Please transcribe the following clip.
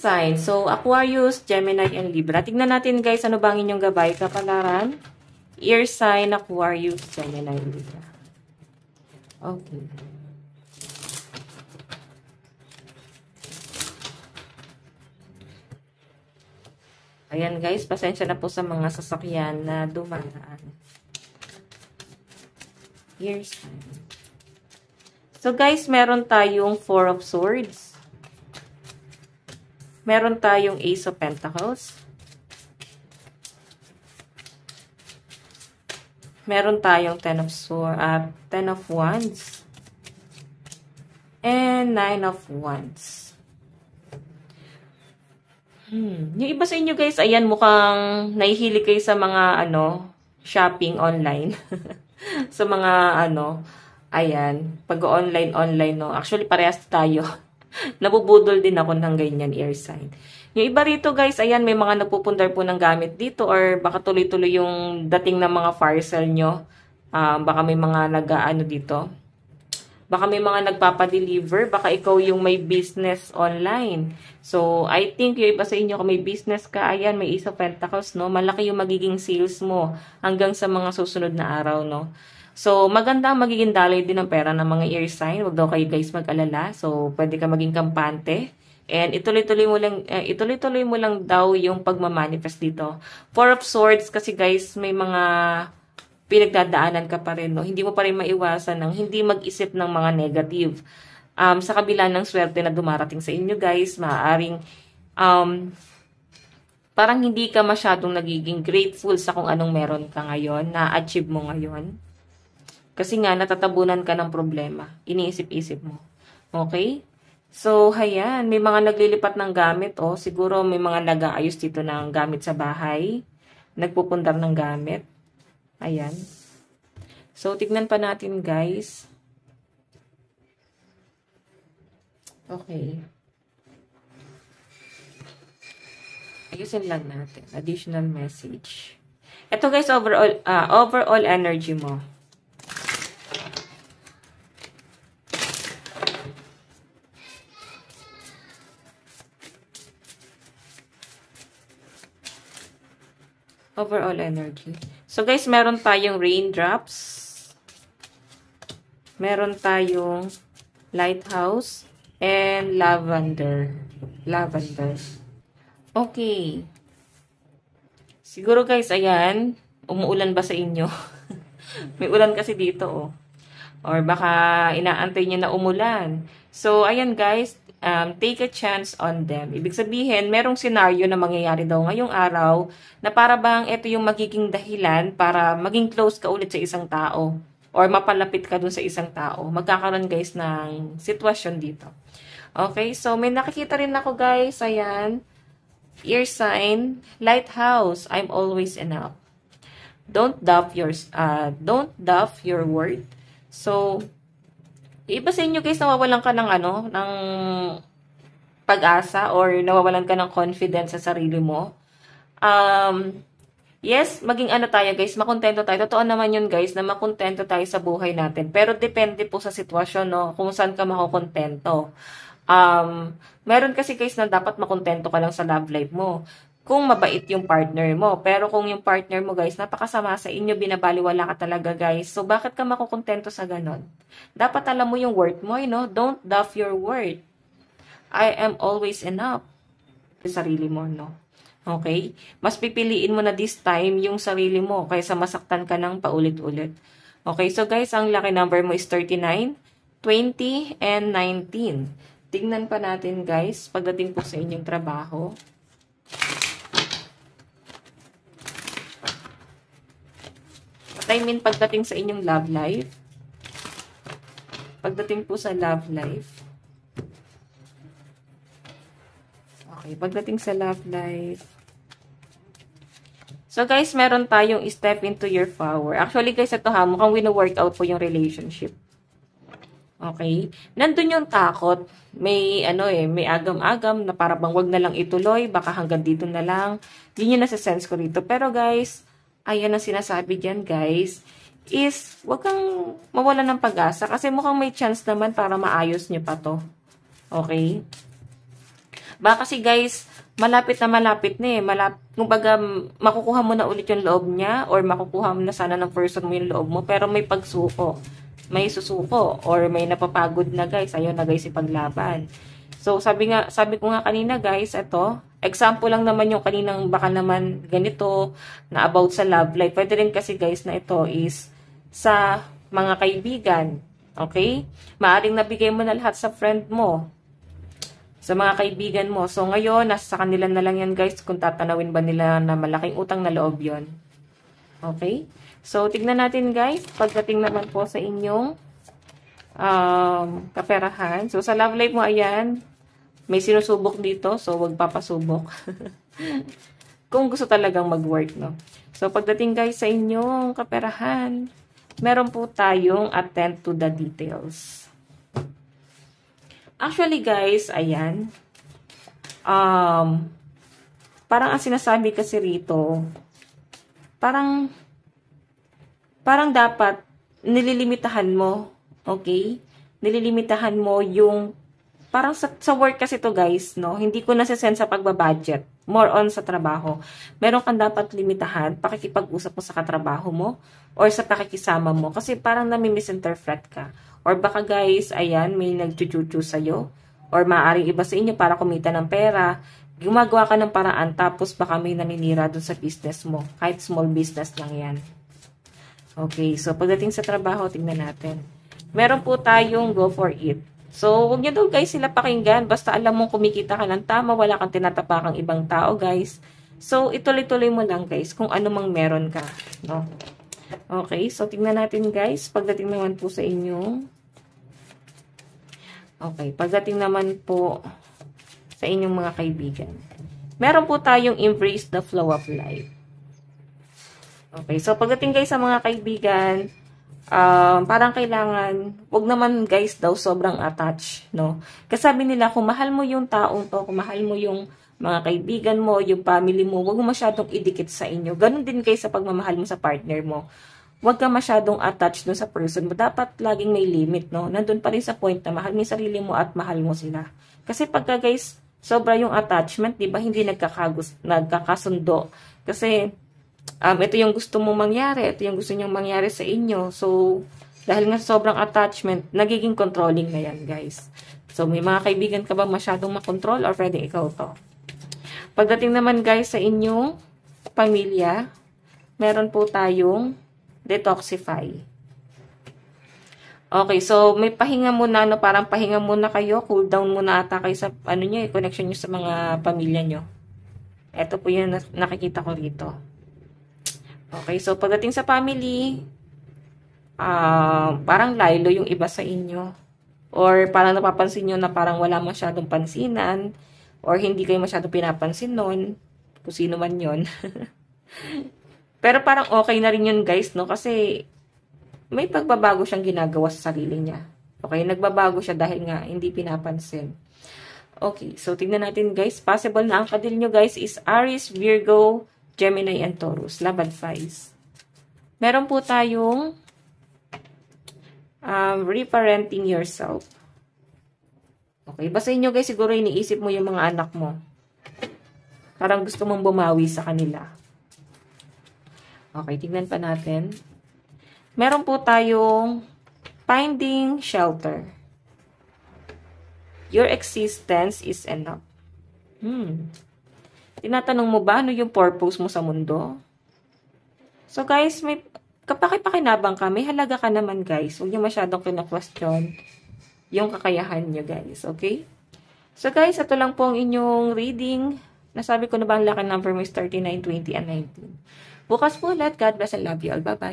sign. So, Aquarius, Gemini, and Libra. Tignan natin guys, ano bang inyong gabay kapalaran? Air sign, Aquarius, Gemini, Libra. Okay. Ayan guys, pasensya na po sa mga sasakyan na dumaan. Air sign. So guys, meron tayong Four of Swords. Meron tayong Ace of Pentacles. Meron tayong Ten of Wands. And Nine of Wands. Yung iba sa inyo guys, ayan, mukhang nahihilig kayo sa mga, shopping online. Sa mga, ayan, pag-online, no. Actually, parehas tayo. Nabubudol din ako ng ganyan, air sign. Yung iba rito guys, ayan, may mga nagpupundar po ng gamit dito or baka tuloy-tuloy yung dating ng mga parcel nyo. Baka may mga dito. Baka may mga nagpapadeliver. Baka ikaw yung may business online. So, I think yung iba sa inyo, kung may business ka, ayan, may Ace of Pentacles, no? Malaki yung magiging sales mo hanggang sa mga susunod na araw, no? So, maganda ang magiging daloy din ng pera ng mga air sign. Huwag daw kayo guys mag-alala. So, pwede ka maging kampante. And ituloy-tuloy mo lang daw yung pagmamanifest dito. Four of Swords kasi guys, may mga pinagdadaanan ka pa rin, no? Hindi mo pa rin maiwasan ng hindi mag-isip ng mga negative. Sa kabila ng swerte na dumarating sa inyo guys, maaaring parang hindi ka masyadong nagiging grateful sa kung anong meron ka ngayon, na-achieve mo ngayon. Kasi nga, natatabunan ka ng problema. Iniisip-isip mo. Okay? So, hayan. May mga naglilipat ng gamit. Oh, siguro may mga nag-aayos dito ng gamit sa bahay. Nagpupundar ng gamit. Ayan. So, tignan pa natin, guys. Okay. Ayusin lang natin. Additional message. Ito, guys, overall energy mo. Overall energy. So, guys, meron tayong raindrops. Meron tayong lighthouse. And lavender. Okay. Siguro, guys, ayan. Umuulan ba sa inyo? May ulan kasi dito, oh. Or baka inaantay niyo na umulan. So, ayan, guys. Take a chance on them. Ibig sabihin, merong senaryo na mangyayari daw ngayong araw na para bang ito yung magiging dahilan para maging close ka ulit sa isang tao or mapalapit ka dun sa isang tao. Magkakaroon guys ng sitwasyon dito. Okay, so may nakikita rin ako guys, ayan, ear sign, lighthouse, I'm always enough. Don't doubt your word. So, iba sa inyo guys, nawawalan ka ng ng pag-asa or nawawalan ka ng confidence sa sarili mo. Yes, maging tayo guys, makontento tayo. Totoo naman yun guys, na makontento tayo sa buhay natin. Pero depende po sa sitwasyon, no, kung saan ka makokontento. Meron kasi guys na dapat makontento ka lang sa love life mo. Kung mabait yung partner mo. Pero kung yung partner mo guys, napakasama sa inyo, binabaliwala ka talaga guys. So, bakit ka makukontento sa ganon? Dapat alam mo yung worth mo, Don't doubt your worth. I am always enough. Sa sarili mo, no? Okay? Mas pipiliin mo na this time yung sarili mo kaysa masaktan ka ng paulit-ulit. Okay? So, guys, ang lucky number mo is 39, 20, and 19. Tingnan pa natin, guys, pagdating po sa inyong trabaho. Pagdating sa inyong love life. Pagdating po sa love life. Okay, pagdating sa love life. So guys, meron tayong step into your power. Actually guys, ito mukhang wino-work out po yung relationship. Okay? Nandun yung takot. May may agam-agam na para bang wag na lang ituloy, baka hanggang dito na lang. Yun yung nasa-sense ko rito. Pero guys, ayan ang sinasabi diyan, guys, is wag kang mawalan ng pag-asa kasi mukhang may chance naman para maayos nyo pa to. Okay? Baka kasi guys, malapit na eh. Kumbaga, makukuha mo na ulit yung loob niya or makukuha mo na sana ng person mo yung loob mo pero may pagsuko. May susuko or may napapagod na guys. Ayun na guys, ipaglaban. So, sabi ko nga kanina guys, ito, example lang naman yung kaninang baka naman ganito na about sa love life. Pwede rin kasi guys na ito is sa mga kaibigan. Okay? Maaring nabigay mo na lahat sa friend mo. Sa mga kaibigan mo. So, ngayon, nasa kanila na lang yan guys kung tatanawin ba nila na malaking utang na loob yon. Okay? So, tignan natin guys. Pagdating naman po sa inyong kaperahan. So, sa love life mo, ayan, may sinusubok dito. So, wag papasubok. Kung gusto talagang mag-work, no? So, pagdating guys sa inyong kaperahan, meron po tayong attend to the details. Actually, guys, ayan. Parang ang sinasabi kasi rito, parang dapat nililimitahan mo, okay? Nililimitahan mo yung, parang sa work kasi to guys, no? Hindi ko nasasend sa pagbabudget. More on sa trabaho. Meron kang dapat limitahan, pakikipag-usap mo sa katrabaho mo, or sa pakikisama mo. Kasi parang nami-misinterpret ka. Or baka guys, ayan, may nagchuchuchu sa'yo. Or maaaring iba sa inyo para kumita ng pera. Gumagawa ka ng paraan, tapos baka may naninira dun sa business mo. Kahit small business lang yan. Okay, so pagdating sa trabaho, tingnan natin. Meron po tayong go for it. So, huwag nyo daw guys sila pakinggan. Basta alam mong kumikita ka ng tama, wala kang tinatapakang ibang tao guys. So, ituloy-tuloy mo lang guys kung ano mang meron ka. No? Okay, so tingnan natin guys. Pagdating naman po sa inyong pagdating naman po sa inyong mga kaibigan. Meron po tayong embrace the flow of life. Okay, so pagdating guys sa mga kaibigan, parang kailangan, wag naman guys daw sobrang attached, no? Kasi sabi nila, kung mahal mo yung taong to, kung mahal mo yung mga kaibigan mo, yung family mo, wag mo masyadong idikit sa inyo. Ganon din guys sa pagmamahal mo sa partner mo. Huwag ka masyadong attached dun sa person mo. Dapat laging may limit, no? Nandun pa rin sa point na mahal mo yung sarili mo at mahal mo sila. Kasi pagka guys, sobra yung attachment, di ba? Hindi nagkakasundo. Kasi, ito yung gusto mong mangyari, ito yung gusto nyong mangyari sa inyo. So, dahil nga sobrang attachment, nagiging controlling na yan, guys. So, may mga kaibigan ka ba masyadong makontrol or pwede ikaw to? Pagdating naman, guys, sa inyong pamilya, meron po tayong detoxify. Okay, so may pahinga muna, no? Parang pahinga muna kayo, cool down muna ata kayo sa, connection nyo sa mga pamilya nyo. Ito po yung nakikita ko rito. Okay, so pagdating sa family, parang laylo yung iba sa inyo. Or parang napapansin nyo na parang wala masyadong pansinan, or hindi kayo masyadong pinapansin nun, kung sino man yun. Pero parang okay na rin yun guys, no? Kasi may pagbabago siyang ginagawa sa sarili niya. Okay, nagbabago siya dahil nga hindi pinapansin. Okay, so tingnan natin guys. Possible na ang kadil nyo guys is Aries, Virgo, Gemini, and Taurus. Love advice. Meron po tayong reparenting yourself. Okay, basahin nyo guys. Siguro iniisip mo yung mga anak mo. Parang gusto mong bumawi sa kanila. Okay, tignan pa natin. Meron po tayong finding shelter. Your existence is enough. Tinatanong mo ba ano yung purpose mo sa mundo? So guys, may kapakipakinabang ka. May halaga ka naman guys. Huwag niyo masyadong kina-question yung kakayahan niyo guys. Okay? So guys, ito lang po ang inyong reading. Nasabi ko na ba ang laki number mo is 39, 20, and 19. Bukas po ulit. God bless and love you all. Bye-bye.